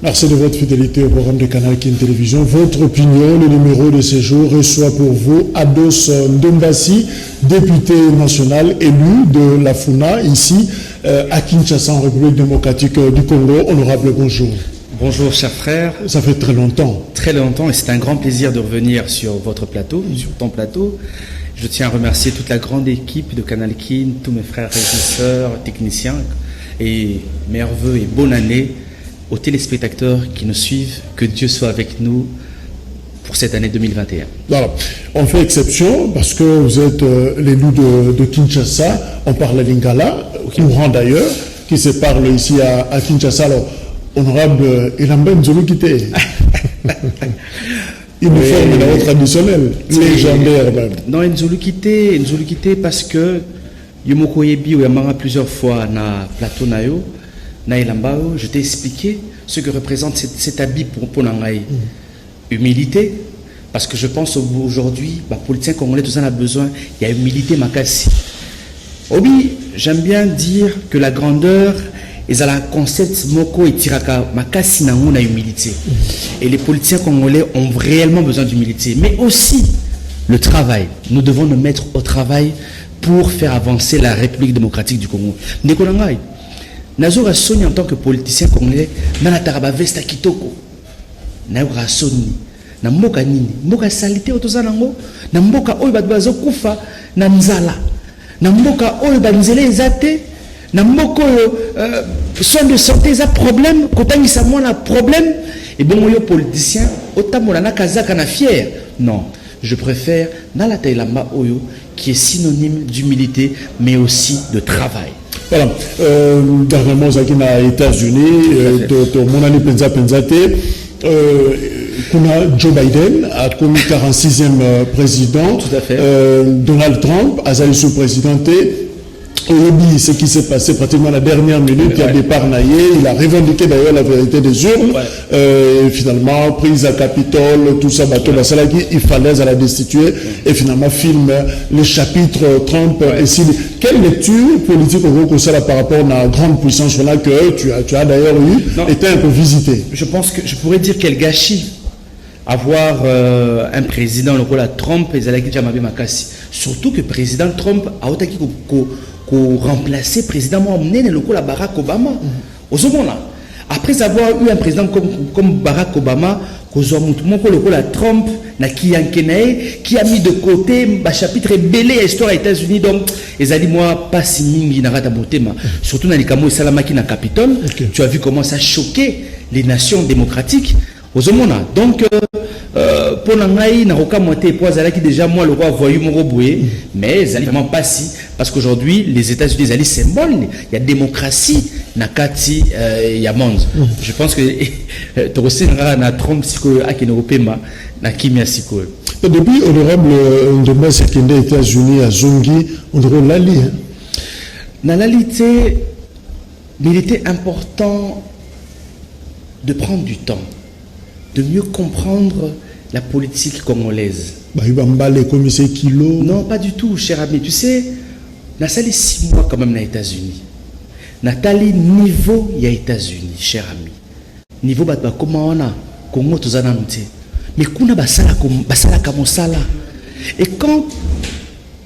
Merci de votre fidélité au programme de Canal Kin Télévision. Votre opinion, le numéro de ce jour reçoit pour vous Ados Ndombasi, député national élu de la FUNA, ici à Kinshasa, en République démocratique du Congo. Honorable, bonjour. Bonjour, cher frère. Ça fait très longtemps. Très longtemps, et c'est un grand plaisir de revenir sur votre plateau, sur ton plateau. Je tiens à remercier toute la grande équipe de Canal Kin, tous mes frères régisseurs, techniciens, et meilleurs vœux et bonne année aux téléspectateurs qui nous suivent. Que Dieu soit avec nous pour cette année 2021. Alors, on fait exception parce que vous êtes l'élu de Kinshasa. On parle lingala, courant d'ailleurs, qui se parle ici à Kinshasa. Alors, honorable, il a même Zolukité. Uniforme dans traditionnel, légendaire même. Non, Nzolukité parce que Yomoko Yebi ou Yamara plusieurs fois na plateau nayo. Je t'ai expliqué ce que représente cet habit pour Nangaï. Humilité, parce que je pense aujourd'hui, les politiciens congolais, tout ça, on a besoin, il y a humilité, makasi. Obi, j'aime bien dire que la grandeur est à la concept moko et tiraka, makasi na humilité. Et les politiciens congolais ont réellement besoin d'humilité, mais aussi le travail. Nous devons nous mettre au travail pour faire avancer la République démocratique du Congo. Nekonangaï. Nazora Soni en tant que politicien congolais, Nanataraba Vesta Kitoko, Nazora Soni, Namboka Nini, Mboka Salité Otozanango, Namboka Oibazo Kufa, Nanzala, Namboka Oibanzele Zate, Namboko soin de santé, ça problème, Kotani Samona problème, et bon, yo politicien, Otamolana Kazaka na fier. Non, je préfère Nalata Ilamba Oyo, qui est synonyme d'humilité, mais aussi de travail. Voilà. Dernièrement, aux États-Unis, mon année Penzate, Joe Biden a commis 46e président. Tout à fait. Donald Trump a été sous-présidenté. Ce qui s'est passé pratiquement la dernière minute, il a départ naillé, il a revendiqué d'ailleurs la vérité des urnes, finalement prise à Capitole, tout ça, il fallait la destituer, et finalement filme le chapitre Trump et Syrie. Quelle lecture politique par rapport à la grande puissance que tu as d'ailleurs été un peu visité? Je pense que je pourrais dire quel gâchis avoir un président le rôle à Trump et Zalaki Djamabe Makassi. Surtout que le président Trump a otaki remplacer le président Mohamed le Barack Obama. Après avoir eu un président comme Barack Obama, Trump qui a mis de côté le chapitre belé à l'histoire des États-Unis. Donc, ils ont dit moi, pas si mingi n'a surtout dans les Kamo et Salamaki na Capitole. Tu as vu comment ça a choqué les nations démocratiques. Donc, pour l'angaï, Naroka Moité, qui déjà moi le roi voyou mon roboué, mais ils vraiment pas si, parce qu'aujourd'hui les États-Unis ils symbole, il y a démocratie, Nakati, il y a monde. Je pense que tu aussi na Trump psycho à Kinopema, na Kimia psycho. Depuis honorable Ndomba Sekende États-Unis à Zongi, on dirait Lali. Dans la lité, il était important de prendre du temps, de mieux comprendre la politique congolaise. Non, pas du tout, cher ami. Tu sais, on a sali 6 mois quand même aux États-Unis. Nathalie, niveau il y a États-Unis, cher ami. Niveau comment on a Congo tozanamte. Mais kuna basala kamosala. Et quand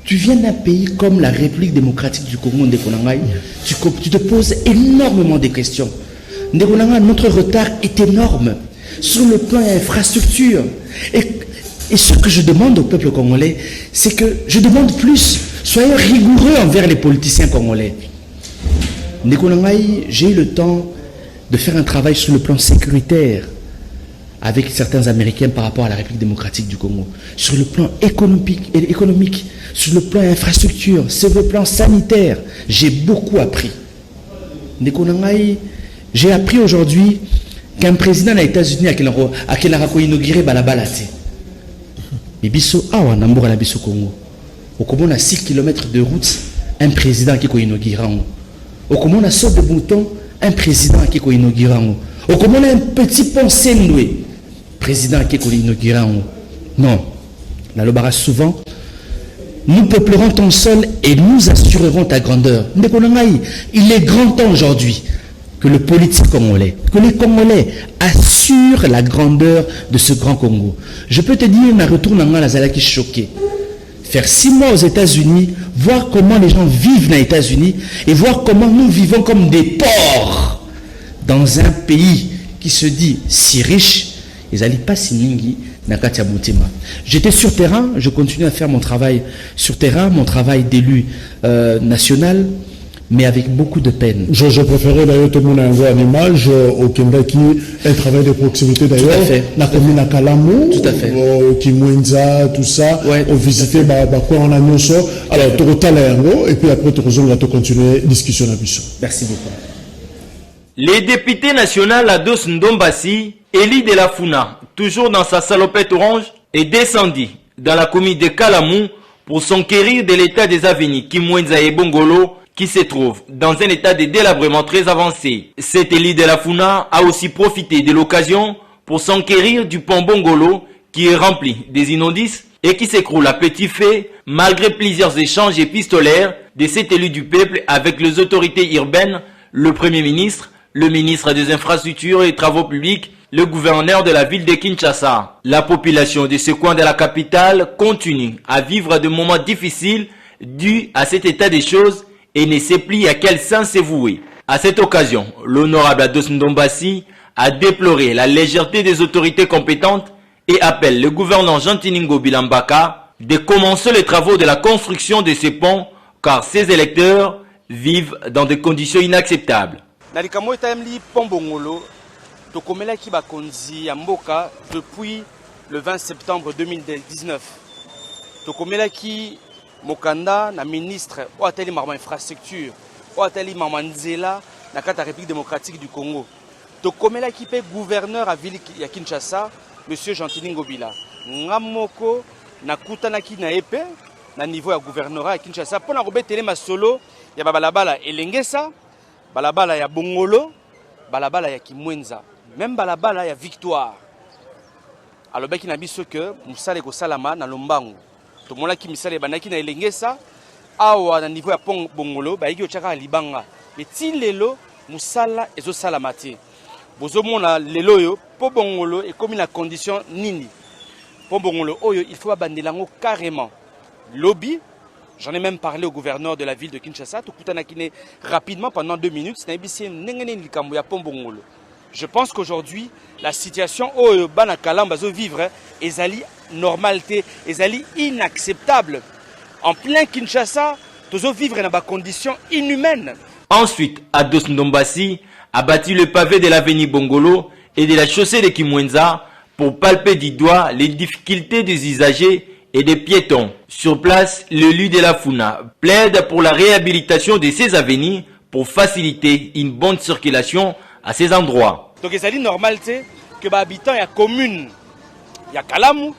tu viens d'un pays comme la République démocratique du Congo, tu te poses énormément de questions. Notre retard est énorme sur le plan infrastructure. Et ce que je demande au peuple congolais, c'est que je demande plus. Soyez rigoureux envers les politiciens congolais. J'ai eu le temps de faire un travail sur le plan sécuritaire avec certains Américains par rapport à la République démocratique du Congo. Sur le plan économique, sur le plan infrastructure, sur le plan sanitaire, j'ai beaucoup appris. J'ai appris aujourd'hui qu'un président des États-Unis a inauguré Balabalate. Mais biso awa namboka na biso Congo. Okomona à 6 km de route, un président qui a inauguré. Okomona saut de bouton, un président qui a inauguré. Okomona un petit pont Sendoué, président qui a inauguré. Non. La lobara souvent, nous peuplerons ton sol et nous assurerons ta grandeur. Il est grand temps aujourd'hui que le politique congolais, que les Congolais assurent la grandeur de ce grand Congo. Je peux te dire, na retourne en Nazalaki choqué. Faire 6 mois aux États-Unis, voir comment les gens vivent aux États-Unis et voir comment nous vivons comme des porcs dans un pays qui se dit si riche. Ils n'allaient pas si ningi Nakatia Moutima. J'étais sur terrain, je continue à faire mon travail sur terrain, mon travail d'élu national, mais avec beaucoup de peine. Je préférais d'ailleurs tout le monde envoie une image au Kendaki, un travail de proximité d'ailleurs. Tout à fait. La commune à Kalamou, tout à fait. Kimwenza, tout ça. Ouais, on visitait quoi on a mis ça. Alors, tu retournes et puis après tu rejoins tu continuer discussion à Bissau. Merci beaucoup. Les députés nationaux Ados Ndombasi, Eli de la Funa, toujours dans sa salopette orange, est descendu dans la commune de Kalamou pour s'enquérir de l'état des avenues Kimwenza et Bongolo, qui se trouve dans un état de délabrement très avancé. Cet Eli de la Funa a aussi profité de l'occasion pour s'enquérir du pont Bongolo qui est rempli des immondices et qui s'écroule à petit feu malgré plusieurs échanges épistolaires de cet élu du peuple avec les autorités urbaines, le Premier ministre, le ministre des Infrastructures et des Travaux Publics, le gouverneur de la ville de Kinshasa. La population de ce coin de la capitale continue à vivre de moments difficiles dus à cet état des choses et ne sait plus à quel sens se vouer. À cette occasion, l'honorable Ados Ndombasi a déploré la légèreté des autorités compétentes et appelle le gouverneur Jean-Tiningo Bilambaka de commencer les travaux de la construction de ces ponts car ses électeurs vivent dans des conditions inacceptables. Depuis le 20 septembre 2019. Mokanda, na ministre, ou ateli marma infrastructure, ou ateli marma nzela, na kata République démocratique du Congo. Tokomela qui paie gouverneur à ville ya Kinshasa, monsieur Jean-Tiningo Bila. Ngamoko, na kutanaki na épée, na niveau ya gouvernorat à Kinshasa, pour na robetele masolo, ya balabala elengesa, balabala ya Bongolo, balabala ya Kimwenza, même balabala ya Victoire. Alors beki na biso que musale ko salama na lombango. Tout le monde qui misale banaki na elengesa awa na niveau ya pont Bongolo ba yiki ochaka libanga mais ti lelo musala ezo salamati bozo mona lelo yo po Bongolo et comme la condition nini po Bongolo oyo il faut abandelango carrément lobby. J'en ai même parlé au gouverneur de la ville de Kinshasa tout kutana kine rapidement pendant 2 minutes na bisi ngene likambo ya pont Bongolo. Je pense qu'aujourd'hui, la situation au Bana Kalamba zo vivre ezali normalité, ezali inacceptable. En plein Kinshasa, tozo vivre dans des conditions inhumaines. Ensuite, Ados Ndombasi a bâti le pavé de l'avenue Bongolo et de la chaussée de Kimwenza pour palper du doigt les difficultés des usagers et des piétons. Sur place, l'élu de la Funa plaide pour la réhabilitation de ces avenues pour faciliter une bonne circulation à ces endroits. Donc c'est normalité que les habitants de la commune ya Kalamou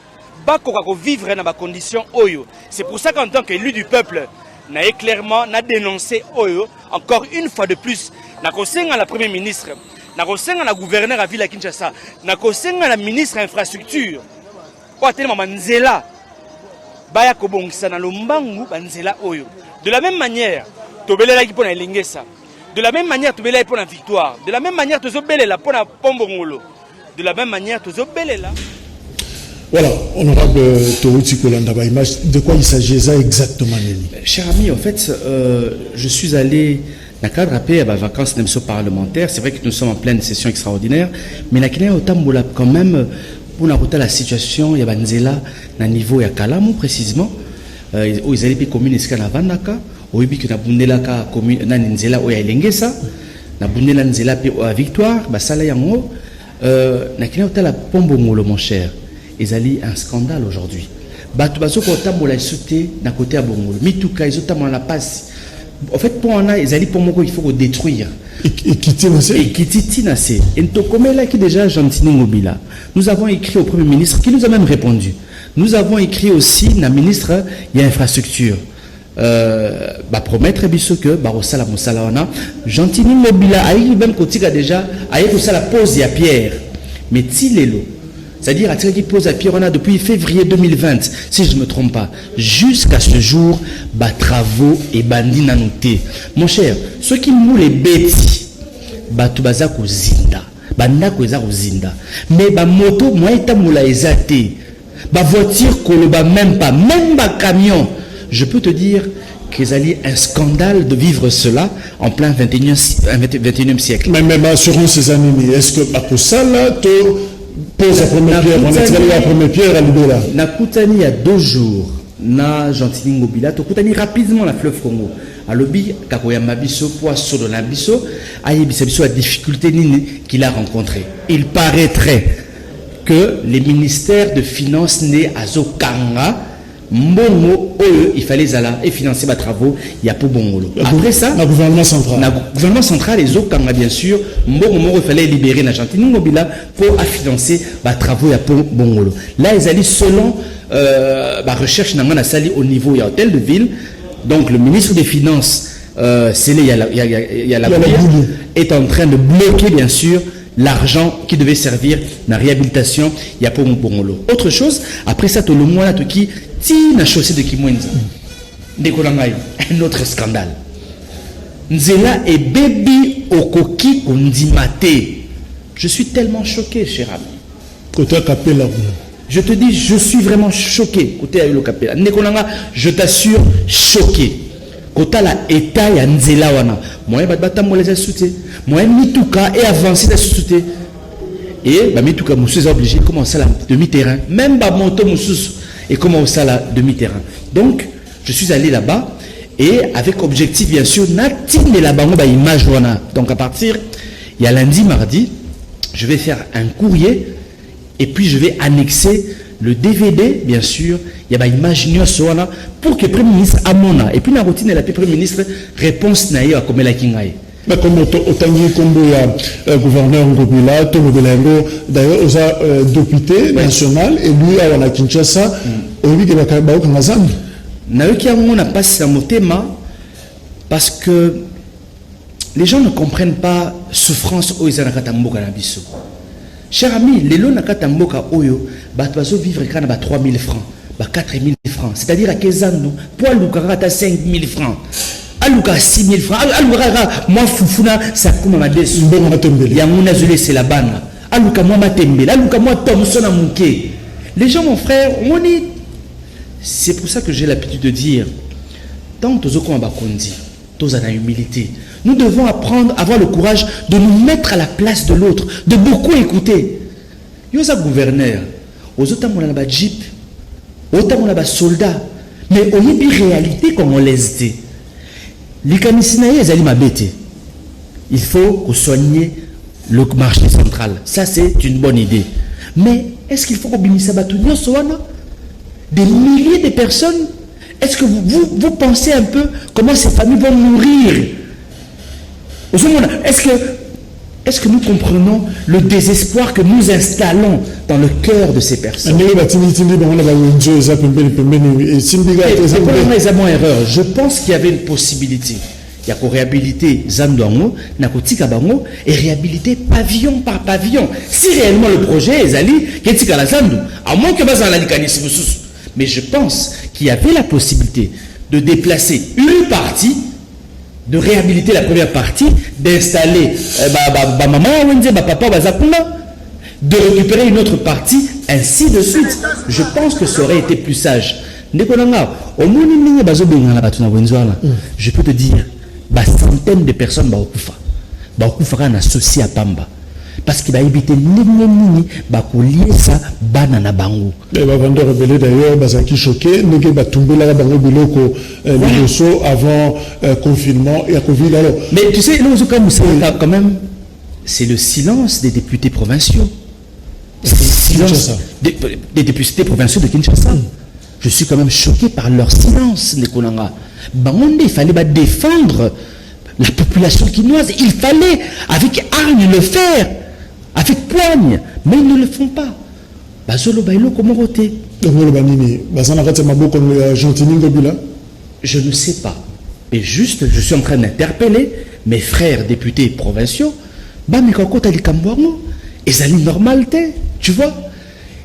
vivre dans des conditions oyo. C'est pour ça qu'en tant qu'élu du peuple, n'a clairement dénoncé oyo encore une fois de plus. N'a à la première ministre, n'a à la gouverneure à ville à Kinshasa, n'a à la ministre de l'infrastructure. De la même manière, de la même manière, tu es là pour la victoire. De la même manière, tu es là pour la Pombongolo. De la même manière, tu es là. Voilà, honorable Touti Kolandaba, de quoi il s'agit exactement, Nelly? Cher ami, en fait, je suis allé dans le cadre à la vacances d'émission parlementaire. C'est vrai que nous sommes en pleine session extraordinaire, mais il y a quand même pour la situation, il y a Banzela, à niveau de Kalamou précisément, où ils allaient puis commune à Vandaka. Oyebi que na bundela ka commune na nzela oya elengesa na bundela nzela pe à Victoire basala yango na kina otala Pombongolo mon cher ezali un scandale aujourd'hui bato bazoko tambola sauter na côté à Bongolo mituka ezotama la passe en fait pour on a ezali pour moko il faut détruire et kititi na se entokomela qui déjà Jean-Tiningo Bila. Nous avons écrit au Premier ministre qui nous a même répondu. Nous avons écrit aussi na ministre il y a infrastructure promettre que barosala mosala wana Jean-Tiningo Bila ayi même kotika déjà ayi ko sala pose ya pierre mais tilelo c'est-à-dire atika qui pose à pierre on a depuis février 2020 si je ne me trompe pas jusqu'à ce jour travaux et bandi na noté mon cher ceux qui mou les bêtis batu baza kozinda bandako eza kozinda mais ba moto moita moula ezate ba voiture koloba même pas camion. Je peux te dire qu'ils allaient un scandale de vivre cela en plein 21e siècle. Mais assurons ces années, est-ce que pour ça là tu poses la première pierre, on est la première pierre à Libéla. Nakutani il y a 2 jours na Gentini Ngobila to kutani rapidement la fleuve Congo. À l'obi kakoyamba biso poisson de la biso ayebisa biso la difficulté qu'il a rencontré. Il paraîtrait que les ministères de finances né azokanga mbongo oyo il fallait zala et financer les travaux il y a pour bongolo. Après ça le gouvernement central les okanga bien sûr mbongo il fallait libérer la Gentini Ngobila pour financer les travaux il y a pour bongolo. Là ils allaient selon la recherche n'a sali au niveau il y a hôtel de ville. Donc le ministre des Finances est en train de bloquer bien sûr l'argent qui devait servir la réhabilitation il y a pour Bongolo. Autre chose, après ça, tout le mois là, qui na chaussée de Kimwenza. Un autre scandale. Nzela et baby okoki ondimate. Je suis tellement choqué, cher ami. Côté Capella. Je te dis, je suis vraiment choqué. Côté Aïlo Capella. Je t'assure, choqué. Côté la état ya Nzela wana. Moi, batata moi les soutien. Moi, mituka et avancer la soutien. Et bah mituka moussous est obligé de commencer la demi-terrain. Même bah moto moussous et commencer la demi-terrain. Donc, je suis allé là-bas et avec objectif bien sûr, natine là-bas bah image wana. Donc à partir, il y a lundi, mardi, je vais faire un courrier. Et puis je vais annexer le DVD, bien sûr. Il y a une image pour que le Premier ministre amona. Et puis la routine, la Premier ministre réponse naïe à comme la kingaï. Mais comme autant que le gouverneur Ngobila, Tomo Belengo, d'ailleurs, aux député national et lui à la Kinshasa, au lieu de la Kabao Kanazan. Naïki Amon a passé à mon thème parce que les gens ne comprennent pas souffrance au Izanakatambo Kanabiso. Cher ami, les lots nakata mboka oyo, batwazo vivre kana ba 3000 francs, ba 4000 francs. C'est-à-dire à Kezando, pour Alukara 5000 francs. Aluka 6000 francs. Alukara moi fufuna ça kuma madesu mbongo matembele. Ya muna zule c'est la bana. Aluka moi matembele, aluka moi Thomson Munke. Les gens mon frère, on est c'est pour ça que j'ai l'habitude de dire tant tozoko mabakondi, tozana humilité. Nous devons apprendre, avoir le courage de nous mettre à la place de l'autre, de beaucoup écouter. Yosa gouverneur, aux autres on a ba jeep, autant on a ba soldat, mais on y a réalité comme on les dit. Les camisinaïs ils allaient m'abêter. Il faut soigner le marché central. Ça c'est une bonne idée. Mais est-ce qu'il faut qu'on binisse batunyo soana des milliers de personnes? Est-ce que vous pensez un peu comment ces familles vont mourir? Est-ce que nous comprenons le désespoir que nous installons dans le cœur de ces personnes? Je pense qu'il y avait une possibilité. Il y a pour réhabiliter Zandoango, Nakotika Bango et réhabiliter pavillon par pavillon. Si réellement le projet est allé, Ketika la Zandu, à moins que Bazan la Likanis. Mais je pense qu'il y avait la possibilité de déplacer une partie, de réhabiliter la première partie, d'installer maman, papa, de récupérer une autre partie, ainsi de suite. Je pense que ça aurait été plus sage. Je peux te dire, centaines de personnes sont associées à Pamba. Parce qu'il va éviter lier ça banana bango. Les vendeurs rebelles d'ailleurs, bazaki choqué, négé va tomber là bango biloko avant confinement et à Covid alors. Mais tu sais, quand même, c'est le silence des députés provinciaux. C'est le silence des députés provinciaux de Kinshasa. Je suis quand même choqué par leur silence, Nekonanga. Bangonde, il fallait défendre la population quinoise. Il fallait, avec hargne, le faire. Avec poigne, mais ils ne le font pas. Je ne sais pas. Et juste, je suis en train d'interpeller mes frères députés provinciaux. Ils allaient normalité, tu vois.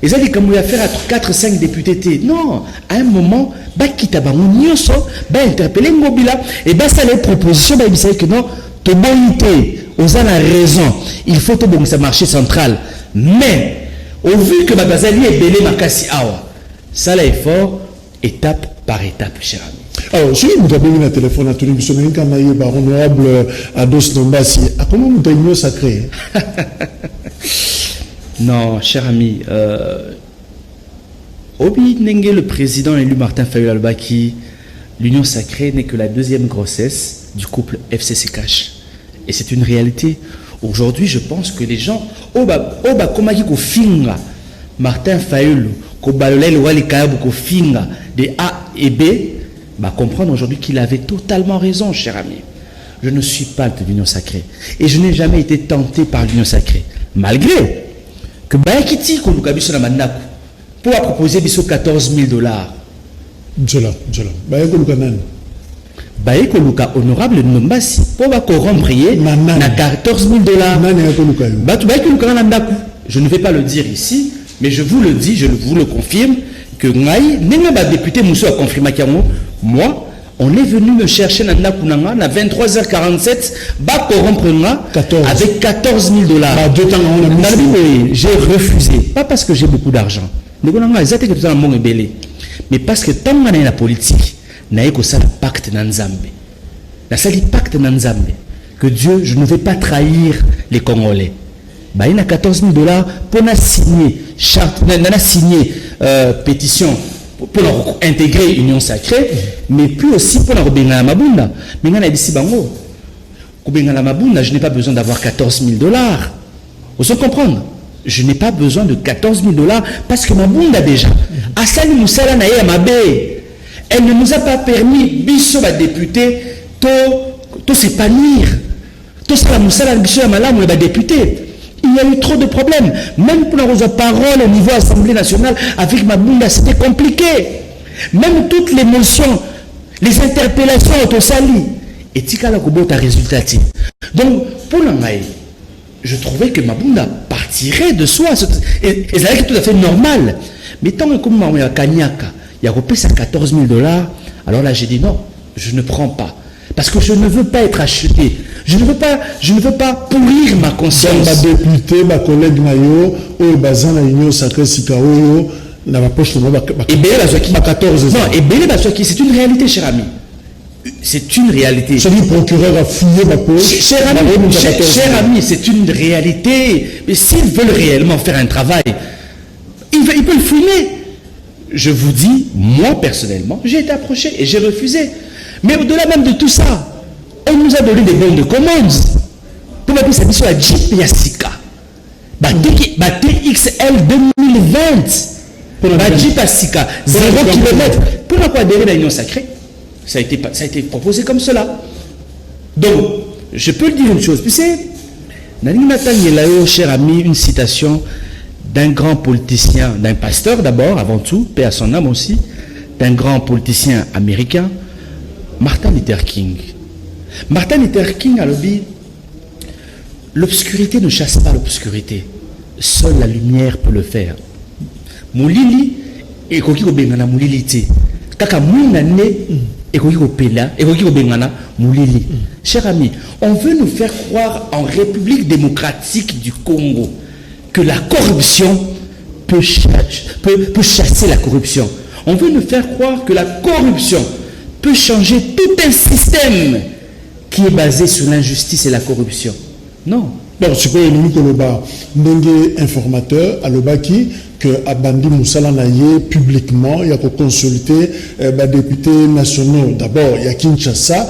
Ils allaient comme faire à 4-5 députés. Non, à un moment, interpeller Ngobila et ça les propositions, ils disaient que non, te bonité. aux a la raison. Il faut tout bon ça marché central. Mais au vu que Bagazali est belé makasi awa, ça là est fort étape par étape, cher ami. Alors, si vous avez un téléphone à tenir, vous avez un honorable Ados Ndombassi, comment vous avez l'union sacrée? Non, cher ami, Obi Nenge, le président élu Martin Fayulu Albaki, l'union sacrée n'est que la deuxième grossesse du couple FCC-Cash. Et c'est une réalité. Aujourd'hui, je pense que les gens, Oba Komaki ko finga, Martin Fayulu, ko balolel wali kayabu ko finga, des A et B, comprendre aujourd'hui qu'il avait totalement raison, cher ami. Je ne suis pas de l'union sacrée. Et je n'ai jamais été tenté par l'union sacrée. Malgré que Bayakiti Kolukabiso Namandaku pour proposer biso $14,000. Bayakoluka honorable Ndombassi pour corrompre na $14,000. Je ne vais pas le dire ici, mais je vous le dis, je vous le confirme, que Ngaï, n'est député Mousso a confirmé moi, on est venu me chercher à 23h47, corrompre avec $14,000. J'ai refusé. Pas parce que j'ai beaucoup d'argent. Mais parce que tant que la politique, n'a pas de pacte dans Nzambe. La sali pacte dans Nzambe. Que Dieu, je ne vais pas trahir les Congolais. Il y a $14,000 pour signer pétition pour intégrer l'union sacrée, mais puis aussi pour la Bengala Mabunda. Mais je n'ai pas besoin d'avoir $14,000. Vous savez comprendre? Je n'ai pas besoin de $14,000 parce que Mabunda déjà. Asali Moussala Naye Mabe. Elle ne nous a pas permis, biso va député, to s'épanouir. To sala Moussala biso Malam va député. Il y a eu trop de problèmes. Même pour la parole au niveau Assemblée nationale, avec Mabunda, c'était compliqué. Même toutes les motions, les interpellations au Sali. Et Tikala Kobota résultat. Donc, pour l'Angaï, je trouvais que Mabunda partirait de soi. Et c'est tout à fait normal. Mais tant que comme il y a Kanyaka, il y a repris à $14,000, alors là j'ai dit non, je ne prends pas. Parce que je ne veux pas être acheté. Je ne veux pas pourrir ma conscience. Ma député, ma collègue Mayo, au bazan la union sacrée Sikaoyo, dans ma poche, et c'est une réalité, cher ami. C'est une réalité. Le procureur a fouillé ma poche. Cher ami, c'est une réalité. Mais s'ils veulent réellement faire un travail, ils peuvent le fouiller. Je vous dis, moi personnellement, j'ai été approché et j'ai refusé. Mais au-delà même de tout ça, on nous a donné des bons de commande. Pour ma ça dit la Jeep Yassika. TXL 2020. Pour la Jeep Yassika, 0 km. Pour la quoi adhérer à l'union sacrée, ça a été proposé comme cela. Donc, je peux le dire une chose. Puis c'est, cher ami, une citation d'un grand politicien, d'un pasteur d'abord, avant tout, paix à son âme aussi, d'un grand politicien américain, Martin Luther King. Martin Luther King a dit, l'obscurité ne chasse pas l'obscurité, seule la lumière peut le faire. Moulili, et koki ko bengana moulili te. Kaka moulinané, et koki ko pela, et koki ko bengana moulili. Cher ami, on veut nous faire croire en République démocratique du Congo que la corruption peut chasser la corruption. On veut nous faire croire que la corruption peut changer tout un système qui est basé sur l'injustice et la corruption. Non. Donc, ce que nous avons dit, informateur, à l'Obaki, que Abandi Moussala Naye, publiquement, il y a consulté les députés nationaux. D'abord, il y a Kinshasa,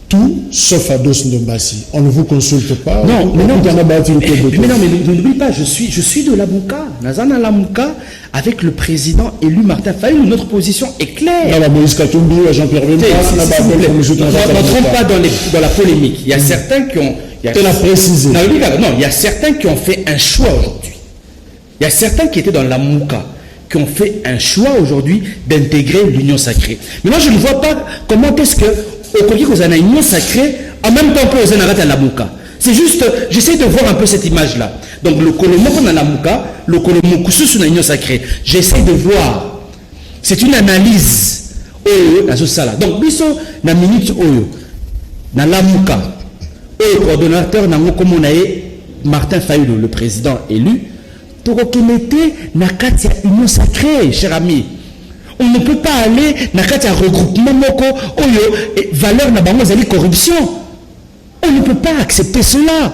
tout sauf Ados Ndombassi. On ne vous consulte pas. Non, mais n'oublie pas, je suis de Lamuka. Nazana Lamuka, avec le président élu Martin Fayulu, notre position est claire. Non, Moïse Katumbi, Jean-Pierre Bemba, n'entrons pas dans la polémique. Il y a certains qui ont... Il y a certains qui ont fait un choix aujourd'hui. Il y a certains qui étaient dans la Mouka, qui ont fait un choix aujourd'hui d'intégrer l'union sacrée. Mais moi, je ne vois pas comment est-ce que, au Kogi, vous avez une union sacrée, en même temps que vous avez la Mouka. C'est juste, j'essaie de voir un peu cette image-là. Donc, le Kolomo qu'on a la Mouka, le Kolomo Koussou sur l'union sacrée. J'essaie de voir. C'est une analyse. Dans ce sala. Donc, biso, na minute oyo, na la Mouka. et le coordonnateur nango comme on a Martin Fayulu, le président élu, Torokemete Nakatia union sacrée, cher ami. On ne peut pas aller Nakatia regroupement moko oyo valeur na bango zali corruption. On ne peut pas accepter cela.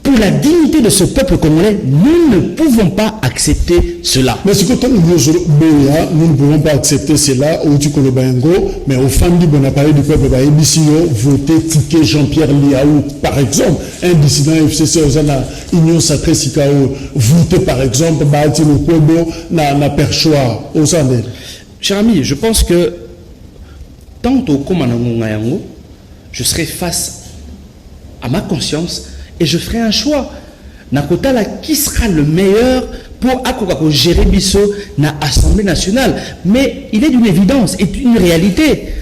Pour la dignité de ce peuple congolais, nous ne pouvons pas accepter cela. Mais ce que nous ne pouvons pas accepter cela, mais au fond du bon appareil du peuple, voter ticket Jean-Pierre Liaou, par exemple, un dissident FCC aux Union Sacrée Sikao, voter par exemple, Bahati Lokobo, na perchoir, aux Andel. Cher ami, je pense que tant au Komanango, je serai face à ma conscience et je ferai un choix. Nakota la qui sera le meilleur pour gérer Bisso na Assemblée nationale. Mais il est d'une évidence et d'une réalité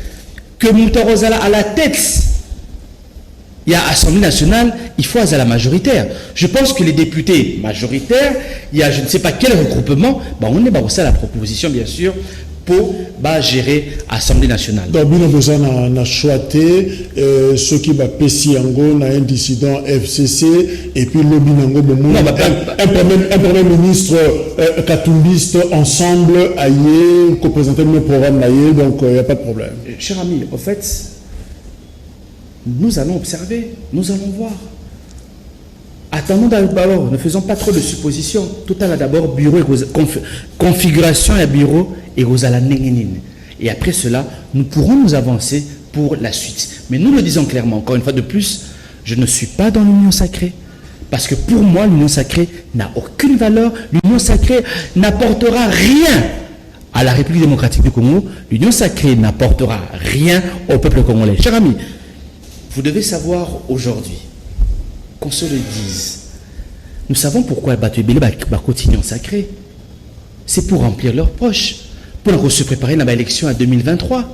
que Moutarozala à la tête, il y a Assemblée nationale, il faut à la majoritaire. Je pense que les députés majoritaires, il y a je ne sais pas quel regroupement, bah on est bah ça la proposition bien sûr pour gérer l'Assemblée nationale. Donc, nous avons choisi ceux qui va péter un dissident FCC et puis le binango un premier ministre katumbiste ensemble aïe qui présenter le programme aïe, donc il n'y a pas de problème. Cher ami, en fait, nous allons observer, nous allons voir. Attendons d'abord, ne faisons pas trop de suppositions. Tout à l'heure d'abord, bureau, configuration et bureau et et après cela, nous pourrons nous avancer pour la suite. Mais nous le disons clairement, encore une fois de plus, je ne suis pas dans l'union sacrée. Parce que pour moi, l'union sacrée n'a aucune valeur. L'union sacrée n'apportera rien à la République démocratique du Congo. L'union sacrée n'apportera rien au peuple congolais. Chers amis, vous devez savoir aujourd'hui, qu'on se le dise, nous savons pourquoi Batouébélé va continuer en sacré. C'est pour remplir leurs poches, pour se préparer à l'élection en 2023.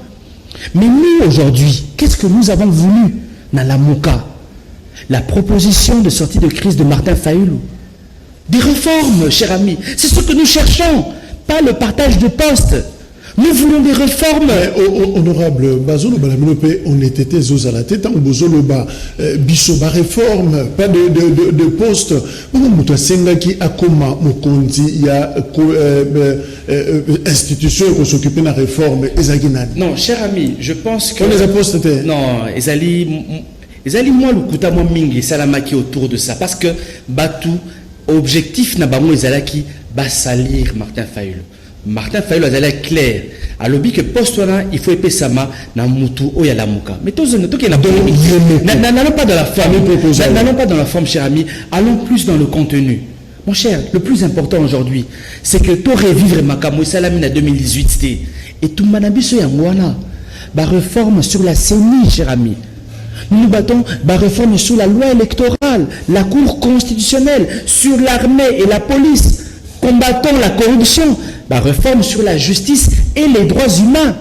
Mais nous, aujourd'hui, qu'est-ce que nous avons voulu dans la Mouka? La proposition de sortie de crise de Martin Fayulu. Des réformes, cher ami. C'est ce que nous cherchons, pas le partage de postes. Nous voulons des réformes. Honorable Bazolo Balaminope, on était aux à la tête, on Bozolo Bissoba réforme, pas de poste. On Senga qui a comme Mokonzi, il y a institution qui s'occupe de la réforme. Non, cher ami, je pense que. On les a postés. Non, Ezali moi le kuta moi mingi salamaki autour de ça parce que Batou objectif n'a pas moi Ezalaki va salir Martin Fayulu. Martin Fayulu a l'air clair. À l'objet que poste là, il faut épée sama na mutu o ya la muka. Mais tous n'allons pas dans la forme. N'allons pas dans la forme, cher ami. Allons plus dans le contenu. Mon cher, le plus important aujourd'hui, c'est que tu revivre Makamo Salamina 2018 et tout manabiso yangwana. Ba réforme sur la CENI, cher ami. Nous nous battons par réforme sur la loi électorale, la Cour constitutionnelle, sur l'armée et la police. Combattons la corruption, la réforme sur la justice et les droits humains.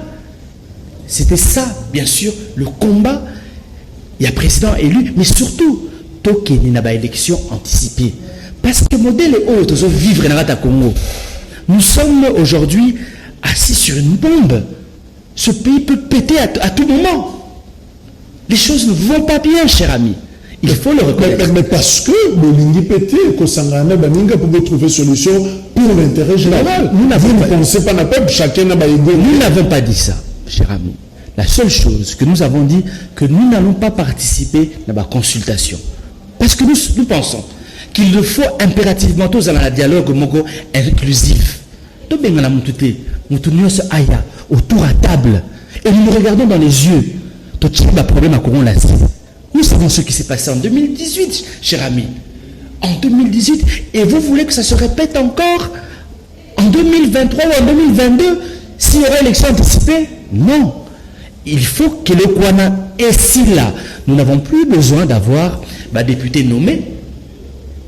C'était ça, bien sûr, le combat. Il y a président élu, mais surtout, token n'a pas élection anticipée. Parce que le modèle est autre, vivre dans le Congo. Nous sommes aujourd'hui assis sur une bombe. Ce pays peut péter à tout moment. Les choses ne vont pas bien, cher ami. Il faut le reconnaître. Mais parce que Bolingi pété, Kosangana, Baminga pouvait trouver solution pour l'intérêt général. Nous n'avons pas pensé pas chacun n'a pas égaux. Nous n'avons pas dit ça, cher ami. La seule chose que nous avons dit, que nous n'allons pas participer à la consultation. Parce que nous pensons qu'il faut impérativement tous dans la dialogue mogo inclusif. Nous autour à table et nous nous regardons dans les yeux. Nous savons ce qui s'est passé en 2018, cher ami. En 2018, et vous voulez que ça se répète encore en 2023 ou en 2022 s'il y aura élection anticipée? Non. Il faut que le Kwana est si là. Nous n'avons plus besoin d'avoir des députés nommés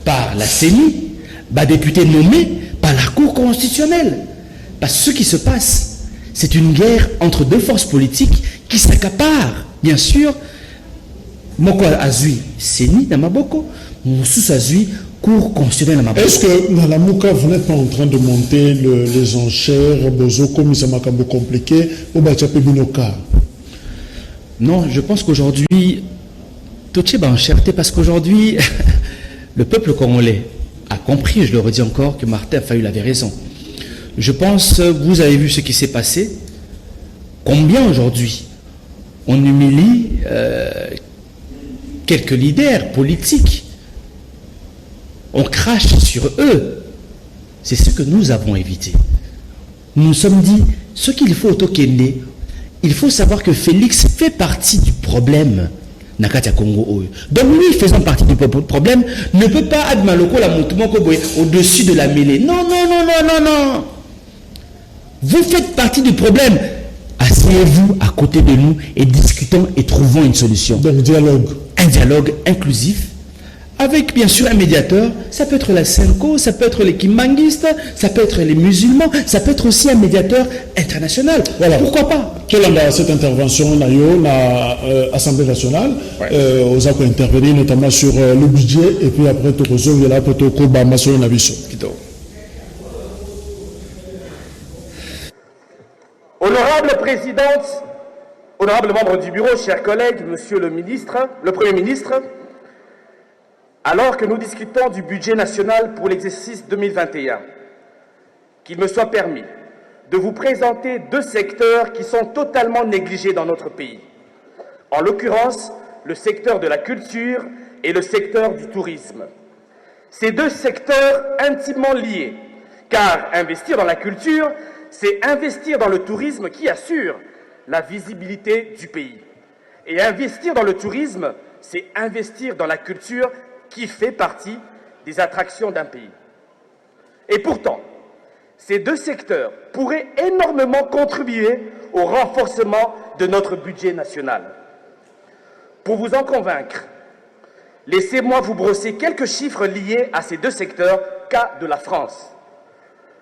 par la CENI, des députés nommés par la Cour constitutionnelle. Parce que ce qui se passe, c'est une guerre entre deux forces politiques qui s'accaparent, bien sûr. Moko Azui, CENI dans Maboko, Moussous Azui, Cour constitutionnelle dans Maboko. Est-ce que dans la Mouka, vous n'êtes pas en train de monter les enchères, Bozo, comme ça m'a compliqué, au Bachapé Binoka? Non, je pense qu'aujourd'hui, Tochiba en cherté parce qu'aujourd'hui, le peuple congolais a compris, je le redis encore, que Martin Fayulu avait raison. Je pense, vous avez vu ce qui s'est passé. Combien aujourd'hui on humilie quelques leaders politiques. On crache sur eux. C'est ce que nous avons évité. Nous nous sommes dit, ce qu'il faut au Tokende, il faut savoir que Félix fait partie du problème. Nakata Congo. Donc lui, faisant partie du problème, ne peut pas admaloko la montement au-dessus de la mêlée. Non, non, non, non, non, non. Vous faites partie du problème. Asseyez-vous à côté de nous et discutons et trouvons une solution. Donc dialogue. Un dialogue inclusif avec bien sûr un médiateur. Ça peut être la Senko, ça peut être les kimbanguistes, ça peut être les musulmans, ça peut être aussi un médiateur international. Voilà. Pourquoi pas? Quelle est cette intervention dans l'Assemblée nationale? Aux accords intervenir notamment sur le budget et puis après tout il y a là pour tout Mason Nabiso. Honorable présidente, honorable membre du bureau, chers collègues, monsieur le ministre, le Premier ministre, alors que nous discutons du budget national pour l'exercice 2021, qu'il me soit permis de vous présenter deux secteurs qui sont totalement négligés dans notre pays. En l'occurrence, le secteur de la culture et le secteur du tourisme. Ces deux secteurs intimement liés, car investir dans la culture, c'est investir dans le tourisme qui assure la visibilité du pays. Et investir dans le tourisme, c'est investir dans la culture qui fait partie des attractions d'un pays. Et pourtant, ces deux secteurs pourraient énormément contribuer au renforcement de notre budget national. Pour vous en convaincre, laissez-moi vous brosser quelques chiffres liés à ces deux secteurs, cas de la France.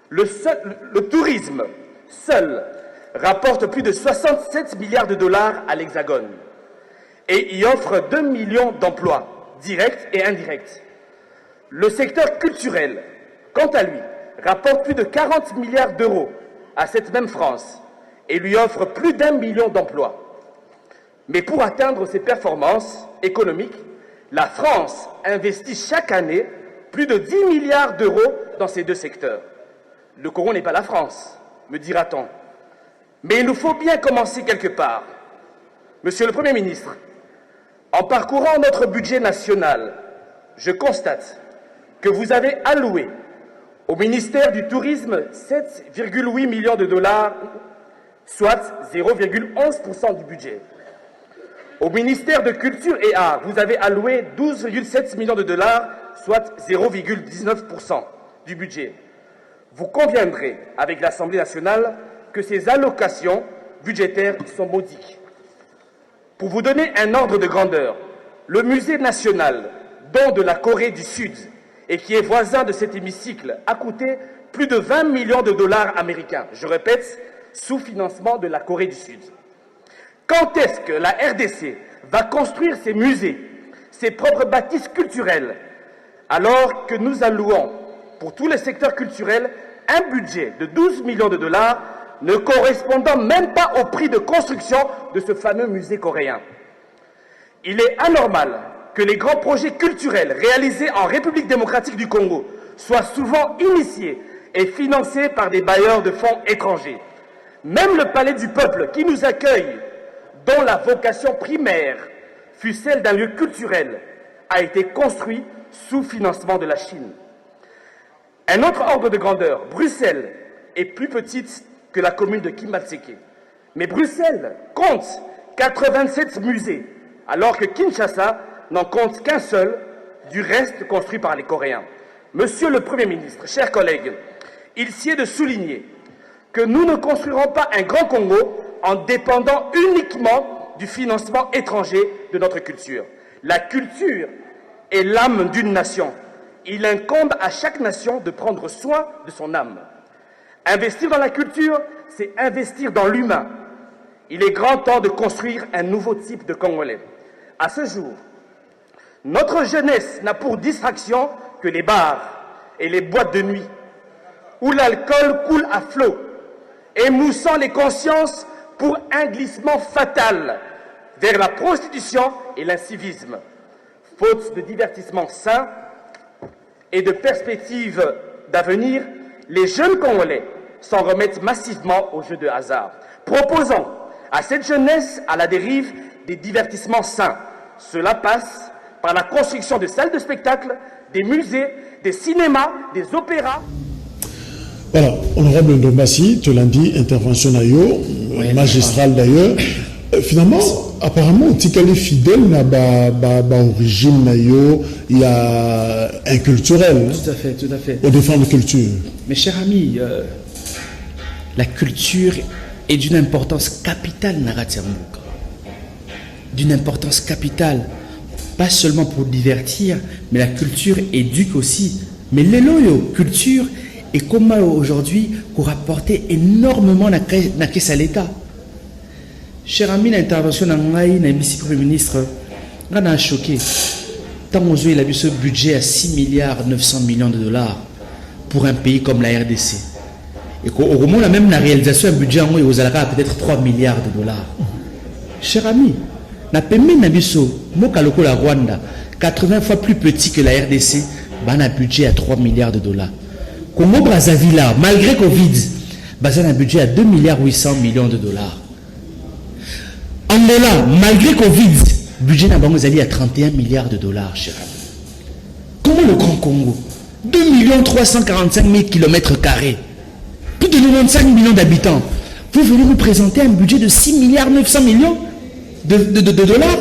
Le tourisme seul rapporte plus de 67 milliards de dollars à l'Hexagone et y offre 2 millions d'emplois, directs et indirects. Le secteur culturel, quant à lui, rapporte plus de 40 milliards d'euros à cette même France et lui offre plus d'1 million d'emplois. Mais pour atteindre ces performances économiques, la France investit chaque année plus de 10 milliards d'euros dans ces deux secteurs. Le Congo n'est pas la France, me dira-t-on. Mais il nous faut bien commencer quelque part. Monsieur le Premier ministre, en parcourant notre budget national, je constate que vous avez alloué au ministère du Tourisme 7,8 millions de dollars, soit 0,11% du budget. Au ministère de Culture et Arts, vous avez alloué 12,7 millions de dollars, soit 0,19% du budget. Vous conviendrez avec l'Assemblée nationale que ces allocations budgétaires sont modiques. Pour vous donner un ordre de grandeur, le musée national, don de la Corée du Sud, et qui est voisin de cet hémicycle, a coûté plus de 20 millions de dollars américains. Je répète, sous financement de la Corée du Sud. Quand est-ce que la RDC va construire ses musées, ses propres bâtisses culturelles, alors que nous allouons pour tous les secteurs culturels un budget de 12 millions de dollars ne correspondant même pas au prix de construction de ce fameux musée coréen? Il est anormal que les grands projets culturels réalisés en République démocratique du Congo soient souvent initiés et financés par des bailleurs de fonds étrangers. Même le Palais du Peuple qui nous accueille, dont la vocation primaire fut celle d'un lieu culturel, a été construit sous financement de la Chine. Un autre ordre de grandeur, Bruxelles est plus petite que la commune de Kimbatseke. Mais Bruxelles compte 87 musées, alors que Kinshasa n'en compte qu'un seul, du reste construit par les Coréens. Monsieur le Premier ministre, chers collègues, il sied de souligner que nous ne construirons pas un grand Congo en dépendant uniquement du financement étranger de notre culture. La culture est l'âme d'une nation. Il incombe à chaque nation de prendre soin de son âme. Investir dans la culture, c'est investir dans l'humain. Il est grand temps de construire un nouveau type de Congolais. À ce jour, notre jeunesse n'a pour distraction que les bars et les boîtes de nuit, où l'alcool coule à flot, émoussant les consciences pour un glissement fatal vers la prostitution et l'incivisme. Faute de divertissement sain et de perspectives d'avenir, les jeunes Congolais s'en remettent massivement aux jeux de hasard, proposant à cette jeunesse à la dérive des divertissements sains. Cela passe par la construction de salles de spectacle, des musées, des cinémas, des opéras. Voilà, honorable Ndombassi, tu l'as dit, intervention d'ailleurs, magistrale d'ailleurs. Finalement, apparemment, tu es fidèle à l'origine d'ailleurs, il y a inculturel. Tout à fait, tout à fait. Au défendre la culture. Mes chers amis, la culture est d'une importance capitale, Naratiambuka. D'une importance capitale. Pas seulement pour divertir, mais la culture éduque aussi. Mais l'éloyo, culture, et comment aujourd'hui, qu'on rapporte énormément la caisse à l'État. Cher ami, l'intervention d'un Premier ministre, on a choqué. Tant il a vu ce budget à 6 milliards 900 millions de dollars pour un pays comme la RDC. Et qu'au moins, même la réalisation d'un budget en aux Alaka peut-être 3 milliards de dollars. Cher ami, na pembe na biso, mokaloko la Rwanda, 80 fois plus petit que la RDC, un budget à 3 milliards de dollars. Congo Brazzaville, malgré Covid, un budget à 2 milliards 800 millions de dollars. Angola, malgré Covid, budget n'a pas à 31 milliards de dollars, cher ami. Comment le Grand Congo, 2 345 000 km², plus de 95 millions d'habitants, vous venez nous présenter un budget de 6 milliards 900 millions de dollars,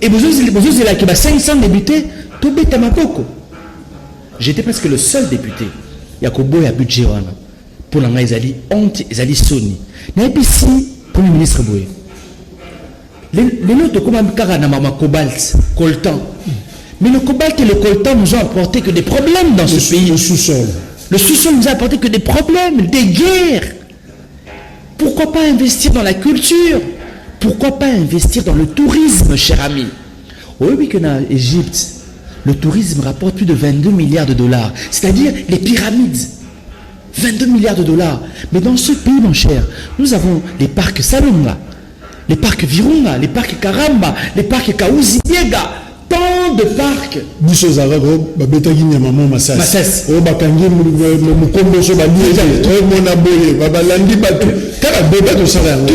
et vous avez là 500 députés, tout bête à Makoko. J'étais presque le seul député. Il y a un budget pour la Maïzali, honte, Zali Sony. Mais ici, Premier ministre Boué. Les notes comme un cobalt, coltan. Mais le cobalt et le coltan nous ont apporté que des problèmes dans ce pays. Le sous-sol. Le sous-sol nous a apporté que des problèmes, des guerres. Pourquoi pas investir dans la culture? Pourquoi pas investir dans le tourisme, cher ami? Oui, que dans l'Égypte, le tourisme rapporte plus de 22 milliards de dollars. C'est-à-dire les pyramides. 22 milliards de dollars. Mais dans ce pays, mon cher, nous avons les parcs Salonga, les parcs Virunga, les parcs Karamba, les parcs Kaouzi-Biega, tant de parcs. Tout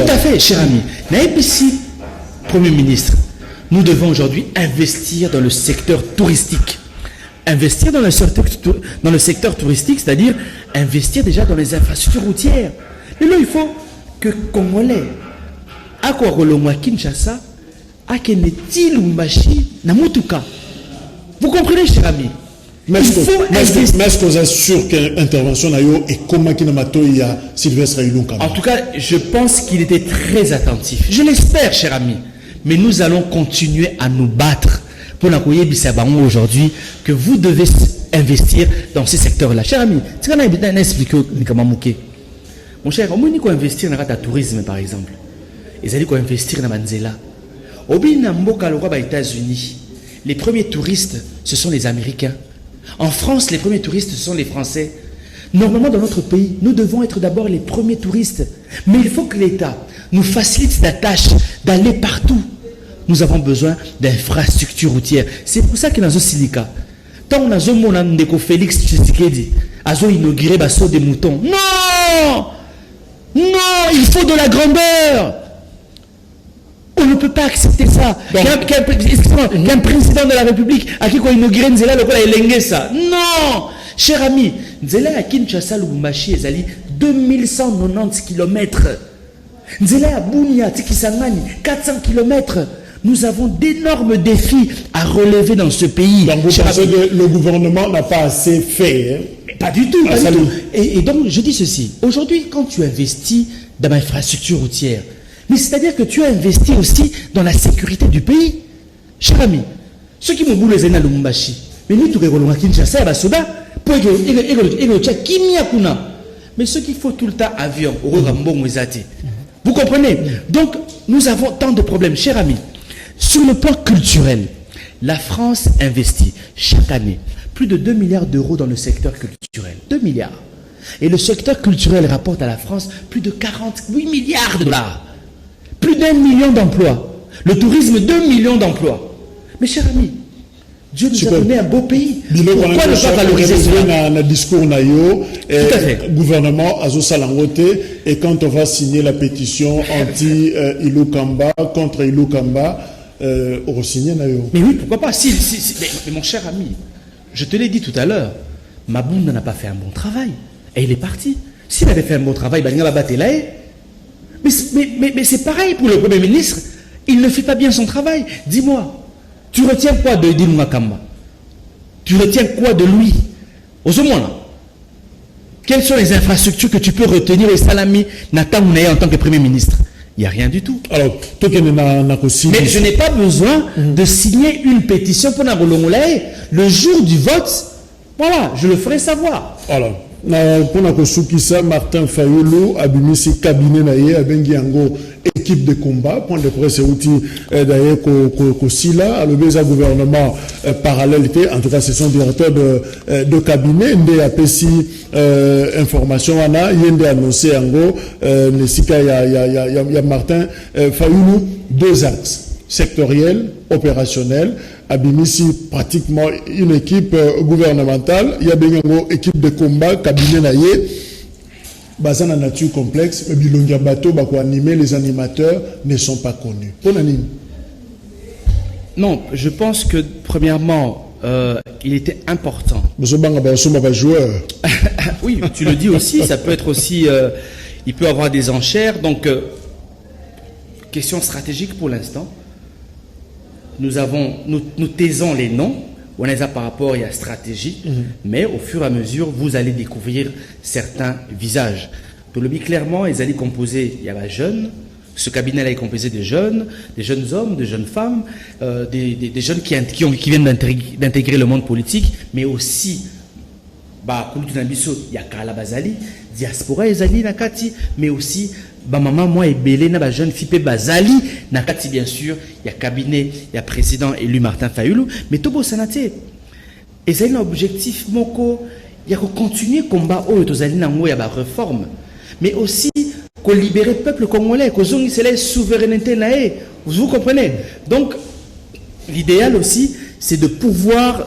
à fait, cher ami. Mais ici, Premier ministre, nous devons aujourd'hui investir dans le secteur touristique. Investir dans le secteur touristique, c'est-à-dire investir déjà dans les infrastructures routières. Mais là, il faut que Congolais, à quoi Rolongwa Kinshasa, à Keneti Lumbashi, Namutuka. Vous comprenez, cher ami? Mais est-ce que vous êtes sûr que l'intervention est comme il y a Sylvestre Ilunga? En tout cas, je pense qu'il était très attentif. Je l'espère, cher ami. Mais nous allons continuer à nous battre pour l'envoyer Bissabango aujourd'hui que vous devez investir dans ces secteurs-là. Cher ami, c'est qu'on a bien expliqué mon cher, on dit qu'on investir dans le tourisme, par exemple. Ils ont dit qu'on investir dans Manzela. Au Binamboka, aux États-Unis, les premiers touristes, ce sont les Américains. En France, les premiers touristes, ce sont les Français. Normalement, dans notre pays, nous devons être d'abord les premiers touristes. Mais il faut que l'État nous facilite la tâche d'aller partout. Nous avons besoin d'infrastructures routières. C'est pour ça que dans ce silica, tant on a Ndeko Félix Tshisekedi, a inauguré Basso des moutons. Non! Non, il faut de la grandeur. On ne peut pas accepter ça. Qu'un président de la République a qui inauguré Nzela le a élengué ça. Non! Cher ami, Nzela à Kinshasa Lubumbashi ezali 2190 km. Nzela à Bunia Tikisangani 400 km. Nous avons d'énormes défis à relever dans ce pays. Donc vous pensez que le gouvernement n'a pas assez fait, hein? Pas du tout. Pas du tout. Et donc je dis ceci. Aujourd'hui, quand tu investis dans l'infrastructure routière, mais c'est-à-dire que tu as investi aussi dans la sécurité du pays. Cher ami, ceux qui m'ont boulé les à Lumumbashi, mais nous tous les Kinshasa, mais ceux qui font tout le temps avion, vous comprenez? Donc nous avons tant de problèmes, cher ami. Sur le plan culturel, la France investit chaque année plus de 2 milliards d'euros dans le secteur culturel. 2 milliards. Et le secteur culturel rapporte à la France plus de 48 milliards de dollars. Plus d'1 million d'emplois. Le tourisme, 2 millions d'emplois. Mes chers amis, Dieu nous a donné un beau pays. Pourquoi ne pas valoriser cela? Le discours gouvernement Azo Salangote, et quand on va signer la pétition anti-Ilou Kamba, contre Ilou Kamba, on va signer Nayo. Mais oui, pourquoi pas? Mais mon cher ami, je te l'ai dit tout à l'heure, Mabounda n'a pas fait un bon travail. Et il est parti. S'il avait fait un bon travail, mais c'est pareil pour le Premier ministre. Il ne fait pas bien son travail. Dis-moi, tu retiens quoi de Dilunga Kamba? Tu retiens quoi de lui? Au moins, quelles sont les infrastructures que tu peux retenir au Salami Natamounaye en tant que Premier ministre? Il n'y a rien du tout. Alors, mais je n'ai pas besoin de signer une pétition pour Nangolongolaye. Le jour du vote, voilà, je le ferai savoir. Alors, pour Nakosukisa, Martin Fayoulou, Abimisi cabinet naye, Abengi Yango, équipe de combat, point de presse outil d'ailleurs Kosila, le Béza gouvernement parallélité, en tout cas c'est son directeur de cabinet, Ndé Apesi information, Ana, Yende annoncé Yango, Nesika, il y a Martin Fayoulou, deux axes. Sectoriel, opérationnel, Abimisi pratiquement une équipe gouvernementale, il y a bien une équipe de combat, cabinet naïe, basé dans la nature complexe, mais bilongia bateau, animer les animateurs ne sont pas connus. Non, je pense que premièrement, il était important. Oui, tu le dis aussi, ça peut être aussi, il peut avoir des enchères, donc question stratégique pour l'instant. Nous taisons les noms, on les a par rapport à la stratégie, mais au fur et à mesure, vous allez découvrir certains visages. Pour le but clairement, ils allaient composer, il y avait jeunes, ce cabinet-là est composé de jeunes hommes, de jeunes femmes, des jeunes qui viennent d'intégrer le monde politique, mais aussi, il y a Kala Bazali, Diaspora Ezali Nakati, mais aussi, maman, moi et Belé, na jeune fille Bazali, Nakati bien sûr, il y a cabinet, il y a président élu Martin Fayoulou, mais Tobo Sanate, Ezali un objectif moko, il y a continuer le combat au Tozali Nango, il y a la réforme, mais aussi qu'on libérer le peuple congolais, qu'on c'est la souveraineté naé, vous comprenez? Donc, l'idéal aussi, c'est de pouvoir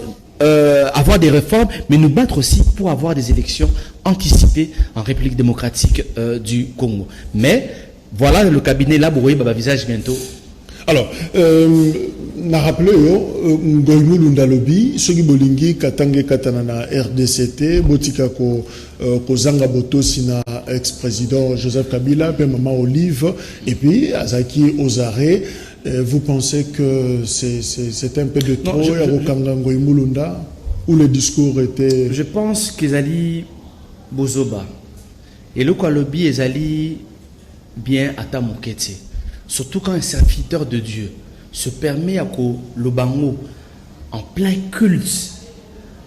avoir des réformes, mais nous battre aussi pour avoir des élections anticipées en République démocratique du Congo. Mais voilà le cabinet là, vous voyez, visage bientôt. Alors, na rappelé Ngoïmou Lundalobi, Sogi Bolingi, Katange Katanana RDCT, Botika ko Zanga Boto Sina ex-président Joseph Kabila, puis Maman Olive, et puis Azaki Ozare. Vous pensez que c'est un peu de trop où le discours était... Je pense qu'ils allaient Bozoba. Et le Kwalobi, ils allaient bien à Tamokete. Surtout quand un serviteur de Dieu se permet à Lobango en plein culte.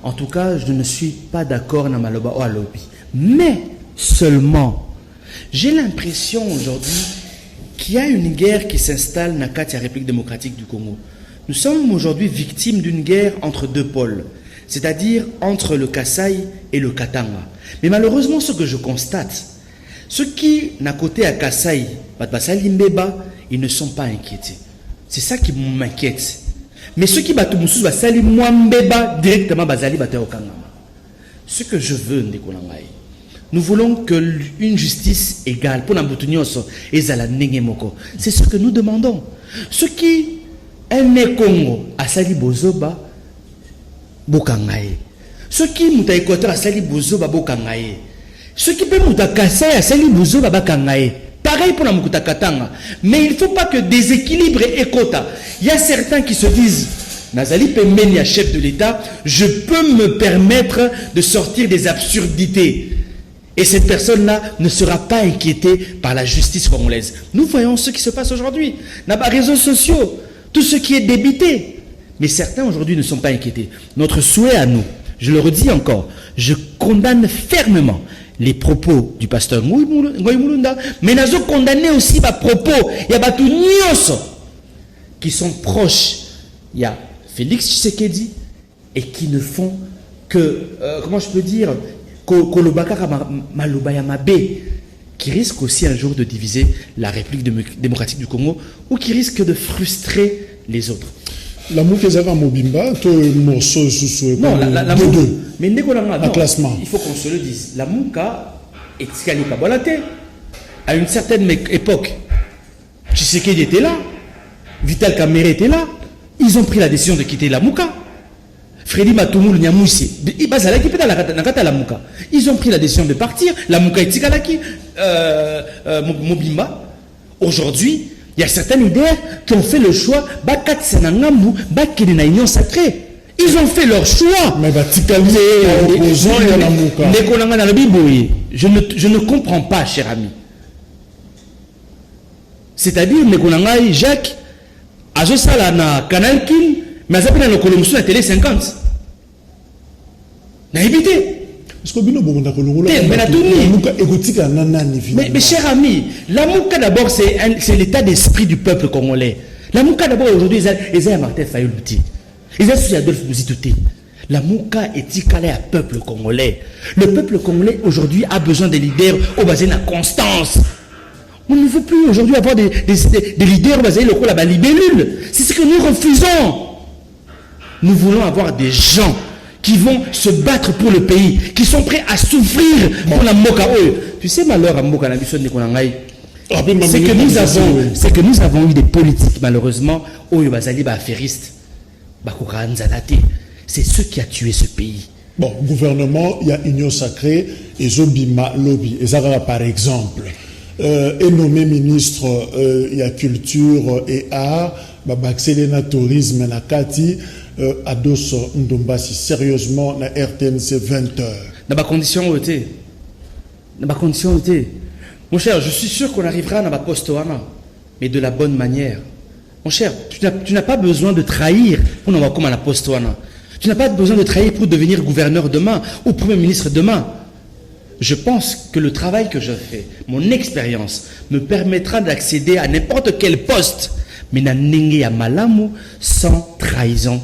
En tout cas, je ne suis pas d'accord dans Maloba ou Alobi. Mais seulement, j'ai l'impression aujourd'hui qu'il y a une guerre qui s'installe dans la République démocratique du Congo. Nous sommes aujourd'hui victimes d'une guerre entre deux pôles, c'est-à-dire entre le Kasaï et le Katanga. Mais malheureusement, ce que je constate, ceux qui, d'un côté à Kasaï, ils ne sont pas inquiétés. C'est ça qui m'inquiète. Mais ceux qui battent Moussous, directement, ce que je veux, nous voulons qu'une justice égale pour c'est ce que nous demandons. Ce qui est Congo à Sali Bozoba Bokangaye. Ce qui est Équateur à Sali Bozoba Bokangaye. Ce qui peut être Kassai à Sali Bozoba Bakangaye. Pareil pour la Mukuta Katanga. Mais il ne faut pas que déséquilibre et quota. Il y a certains qui se disent Nazali Pemenia, chef de l'État, je peux me permettre de sortir des absurdités. Et cette personne-là ne sera pas inquiétée par la justice congolaise. Nous voyons ce qui se passe aujourd'hui. Dans les réseaux sociaux, tout ce qui est débité. Mais certains aujourd'hui ne sont pas inquiétés. Notre souhait à nous, je le redis encore, je condamne fermement les propos du pasteur Ngoïmoulunda, mais nous condamné aussi les propos, il y a Batou Nyoso qui sont proches. Il y a Félix Tshisekedi et qui ne font que, comment je peux dire, qui risque aussi un jour de diviser la République démocratique du Congo ou qui risque de frustrer les autres. La mouka ezaka mobimba, to morceau sous non, la deux. Mais un classement. Il faut qu'on se le dise. La mouka est Tskalika Bolate. À une certaine époque, Tshisekedi était là, Vital Kamerhe était là. Ils ont pris la décision de quitter la mouka. Freddy Matoumou Niamoussi, ils ont pris la décision de partir. La mouka est Tsikalaki, Mobimba. Aujourd'hui, il y a certains leaders qui ont fait le choix union sacrée. Ils ont fait leur choix. Mais je ne comprends pas, cher ami. C'est-à-dire, Jacques, Azosala na Canal King, mais ça peut être la télé 50. N'a évité. Mais cher ami, la mouka d'abord c'est l'état d'esprit du peuple congolais. La mouka d'abord aujourd'hui, ils ont Martin Fayoulouti. Ils ont souci Adolphe Bouzitouté. La mouka est écalée à peuple congolais. Le peuple congolais aujourd'hui a besoin des leaders au basé de la constance. On ne veut plus aujourd'hui avoir des leaders basés locaux là-bas, libellule. C'est ce que nous refusons. Nous voulons avoir des gens qui vont se battre pour le pays, qui sont prêts à souffrir pour la moka. Tu sais, malheur à moka, c'est que nous avons eu des politiques, malheureusement, affairistes. C'est ce qui a tué ce pays. Bon, gouvernement, il y a Union Sacrée et Zobima Lobby. Et ça, par exemple, est nommé ministre il y a culture et art, Baxelena tourisme, Nakati. Ados Ndombasi, sérieusement, la RTNC 20h. Dans ma condition, mon cher, je suis sûr qu'on arrivera dans ma poste, mais de la bonne manière. Mon cher, tu n'as pas besoin de trahir pour nous voir comme à la poste. Tu n'as pas besoin de trahir pour devenir gouverneur demain ou premier ministre demain. Je pense que le travail que je fais, mon expérience, me permettra d'accéder à n'importe quel poste, mais n'a n'engue à malamu sans trahison.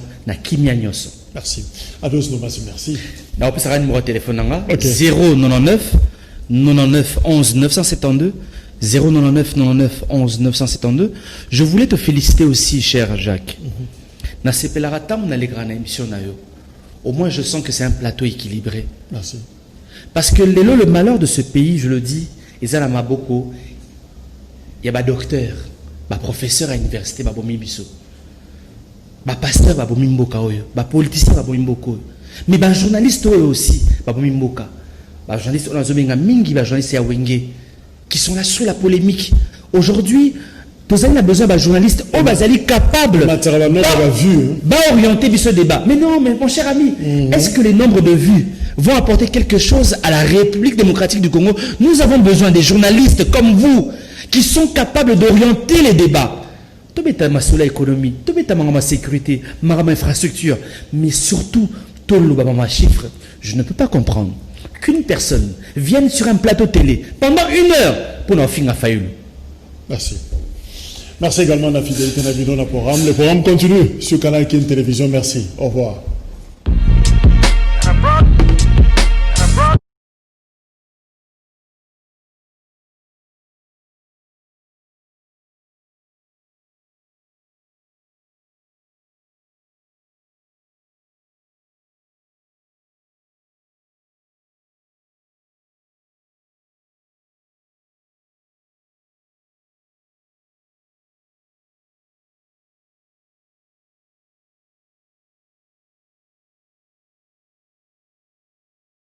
Merci. Ados Ndombasi, merci. On peut savoir le numéro de téléphone 099 99 11 972 099 99 11 972. Je voulais te féliciter aussi, cher Jacques. Au moins, je sens que c'est un plateau équilibré. Merci. Parce que le malheur de ce pays, je le dis, il y a des docteurs, des professeurs à l'université, des pasteur, des politiciens, mais des journalistes aussi, des journalistes qui sont là sur la polémique. Aujourd'hui, nous avons besoin d'un journaliste capable d'orienter ce débat. Mais non, mais mon cher ami, est-ce que les nombres de vues vont apporter quelque chose à la République démocratique du Congo? Nous avons besoin des journalistes comme vous qui sont capables d'orienter les débats. Tout est ma économie, tout est ma sécurité, ma infrastructure, mais surtout tout le chiffre. Je ne peux pas comprendre qu'une personne vienne sur un plateau télé pendant 1 heure pour nous faire un faillot. Merci. Merci également de la fidélité dans le programme. Le programme continue sur Canal King Télévision. Merci. Au revoir.